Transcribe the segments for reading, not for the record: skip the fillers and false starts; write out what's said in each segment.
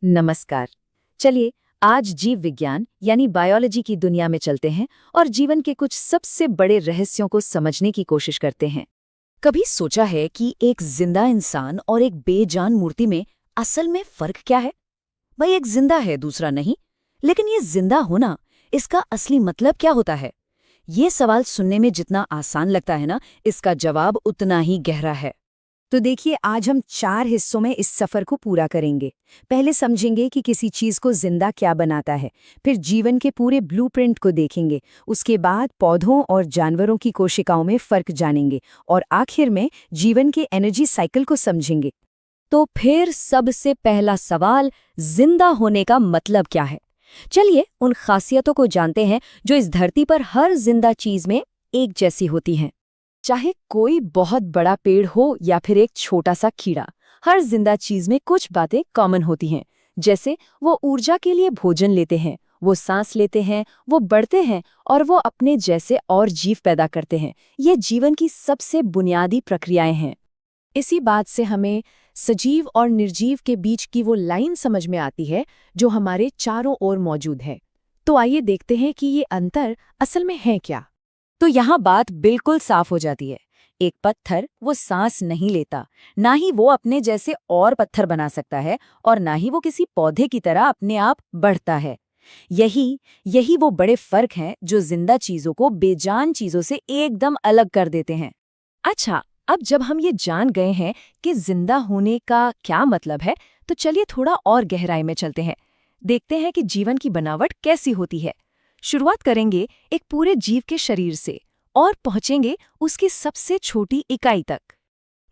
नमस्कार। चलिए आज जीव विज्ञान यानी बायोलॉजी की दुनिया में चलते हैं और जीवन के कुछ सबसे बड़े रहस्यों को समझने की कोशिश करते हैं। कभी सोचा है कि एक जिंदा इंसान और एक बेजान मूर्ति में असल में फर्क क्या है? भाई एक जिंदा है, दूसरा नहीं। लेकिन ये जिंदा होना, इसका असली मतलब क्या होता है? ये सवाल सुनने में जितना आसान लगता है ना, इसका जवाब उतना ही गहरा है। तो देखिए, आज हम 4 हिस्सों में इस सफर को पूरा करेंगे। पहले समझेंगे कि किसी चीज को जिंदा क्या बनाता है, फिर जीवन के पूरे ब्लूप्रिंट को देखेंगे, उसके बाद पौधों और जानवरों की कोशिकाओं में फर्क जानेंगे और आखिर में जीवन के एनर्जी साइकिल को समझेंगे। तो फिर सबसे पहला सवाल, जिंदा होने का मतलब क्या है? चलिए उन खासियतों को जानते हैं जो इस धरती पर हर जिंदा चीज में एक जैसी होती हैं। चाहे कोई बहुत बड़ा पेड़ हो या फिर एक छोटा सा कीड़ा, हर जिंदा चीज में कुछ बातें कॉमन होती हैं। जैसे वो ऊर्जा के लिए भोजन लेते हैं, वो सांस लेते हैं, वो बढ़ते हैं और वो अपने जैसे और जीव पैदा करते हैं। ये जीवन की सबसे बुनियादी प्रक्रियाएं हैं। इसी बात से हमें सजीव और निर्जीव के बीच की वो लाइन समझ में आती है जो हमारे चारों ओर मौजूद है। तो आइए देखते हैं कि ये अंतर असल में है क्या। तो यहाँ बात बिल्कुल साफ हो जाती है। एक पत्थर वो सांस नहीं लेता, ना ही वो अपने जैसे और पत्थर बना सकता है और ना ही वो किसी पौधे की तरह अपने आप बढ़ता है। यही यही वो बड़े फर्क हैं जो जिंदा चीजों को बेजान चीजों से एकदम अलग कर देते हैं। अच्छा, अब जब हम ये जान गए हैं कि जिंदा होने का क्या मतलब है, तो चलिए थोड़ा और गहराई में चलते हैं। देखते हैं कि जीवन की बनावट कैसी होती है। शुरुआत करेंगे एक पूरे जीव के शरीर से और पहुंचेंगे उसकी सबसे छोटी इकाई तक।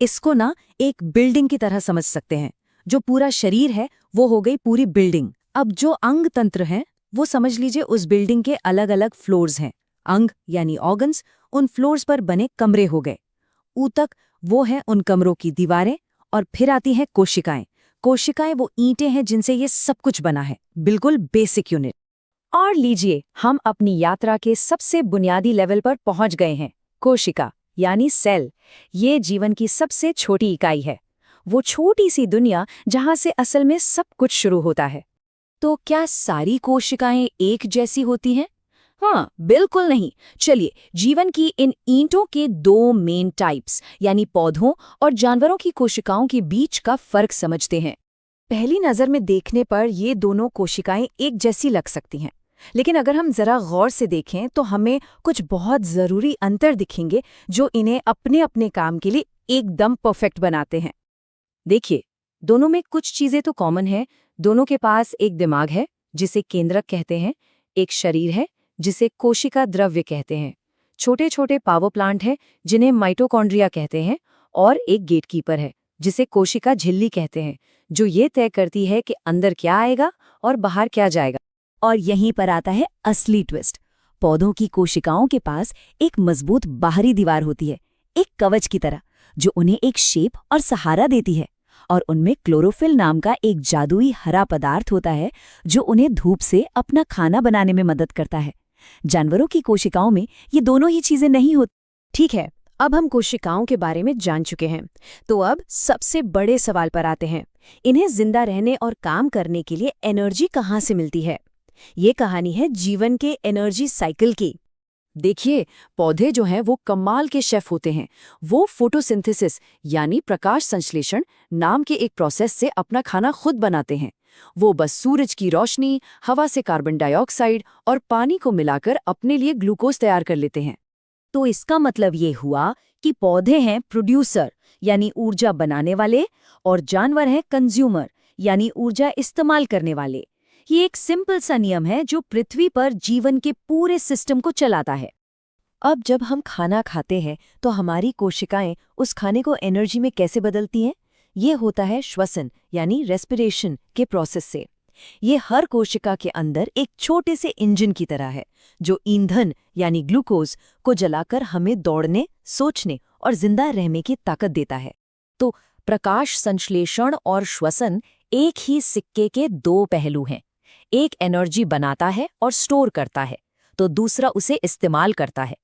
इसको ना एक बिल्डिंग की तरह समझ सकते हैं। जो पूरा शरीर है वो हो गई पूरी बिल्डिंग। अब जो अंग तंत्र हैं वो समझ लीजिए उस बिल्डिंग के अलग अलग फ्लोर्स हैं। अंग यानी ऑर्गन्स उन फ्लोर्स पर बने कमरे हो गए। ऊतक वो हैं उन कमरों की दीवारें। और फिर आती हैं कोशिकाएं। कोशिकाएं वो ईंटें हैं जिनसे ये सब कुछ बना है, बिल्कुल बेसिक यूनिट। और लीजिए, हम अपनी यात्रा के सबसे बुनियादी लेवल पर पहुंच गए हैं। कोशिका यानी सेल, ये जीवन की सबसे छोटी इकाई है। वो छोटी सी दुनिया जहां से असल में सब कुछ शुरू होता है। तो क्या सारी कोशिकाएं एक जैसी होती हैं? हाँ, बिल्कुल नहीं। चलिए जीवन की इन ईंटों के 2 मेन टाइप्स यानी पौधों और जानवरों की कोशिकाओं के बीच का फर्क समझते हैं। पहली नजर में देखने पर ये दोनों कोशिकाएं एक जैसी लग सकती हैं, लेकिन अगर हम जरा गौर से देखें तो हमें कुछ बहुत जरूरी अंतर दिखेंगे जो इन्हें अपने अपने काम के लिए एकदम परफेक्ट बनाते हैं। देखिए, दोनों में कुछ चीजें तो कॉमन है। दोनों के पास एक दिमाग है जिसे केंद्रक कहते हैं, एक शरीर है जिसे कोशिका द्रव्य कहते हैं, छोटे छोटे पावर प्लांट हैं जिन्हें माइटोकॉन्ड्रिया कहते हैं, और एक गेटकीपर है जिसे कोशिका झिल्ली कहते हैं, जो ये तय करती है कि अंदर क्या आएगा और बाहर क्या जाएगा। और यहीं पर आता है असली ट्विस्ट। पौधों की कोशिकाओं के पास एक मजबूत बाहरी दीवार होती है, एक कवच की तरह, जो उन्हें एक शेप और सहारा देती है। और उनमें क्लोरोफिल नाम का एक जादुई हरा पदार्थ होता है जो उन्हें धूप से अपना खाना बनाने में मदद करता है। जानवरों की कोशिकाओं में ये दोनों ही चीजें नहीं होती। ठीक है, अब हम कोशिकाओं के बारे में जान चुके हैं, तो अब सबसे बड़े सवाल पर आते हैं। इन्हें जिंदा रहने और काम करने के लिए एनर्जी कहाँ से मिलती है? ये कहानी है जीवन के एनर्जी साइकिल की। देखिए, पौधे जो हैं वो कमाल के शेफ होते हैं। वो फोटोसिंथेसिस यानी प्रकाश संश्लेषण नाम के एक प्रोसेस से अपना खाना खुद बनाते हैं। वो बस सूरज की रोशनी, हवा से कार्बन डाइऑक्साइड और पानी को मिलाकर अपने लिए ग्लूकोज तैयार कर लेते हैं। तो इसका मतलब ये हुआ कि पौधे हैं प्रोड्यूसर यानी ऊर्जा बनाने वाले, और जानवर हैं कंज्यूमर यानी ऊर्जा इस्तेमाल करने वाले। ये एक सिंपल सा नियम है जो पृथ्वी पर जीवन के पूरे सिस्टम को चलाता है। अब जब हम खाना खाते हैं तो हमारी कोशिकाएं उस खाने को एनर्जी में कैसे बदलती हैं? ये होता है श्वसन यानी रेस्पिरेशन के प्रोसेस से। ये हर कोशिका के अंदर एक छोटे से इंजन की तरह है जो ईंधन यानी ग्लूकोज को जलाकर हमें दौड़ने, सोचने और जिंदा रहने की ताकत देता है। तो प्रकाश संश्लेषण और श्वसन एक ही सिक्के के 2 पहलू हैं। एक एनर्जी बनाता है और स्टोर करता है, तो दूसरा उसे इस्तेमाल करता है।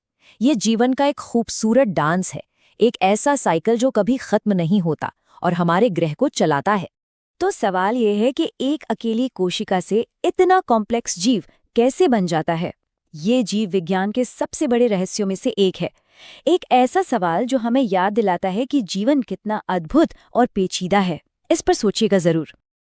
ये जीवन का एक खूबसूरत डांस है, एक ऐसा साइकिल जो कभी खत्म नहीं होता और हमारे ग्रह को चलाता है। तो सवाल ये है कि एक अकेली कोशिका से इतना कॉम्प्लेक्स जीव कैसे बन जाता है। ये जीव विज्ञान के सबसे बड़े रहस्यों में से एक है। एक ऐसा सवाल जो हमें याद दिलाता है कि जीवन कितना अद्भुत और पेचीदा है। इस पर सोचिएगा जरूर।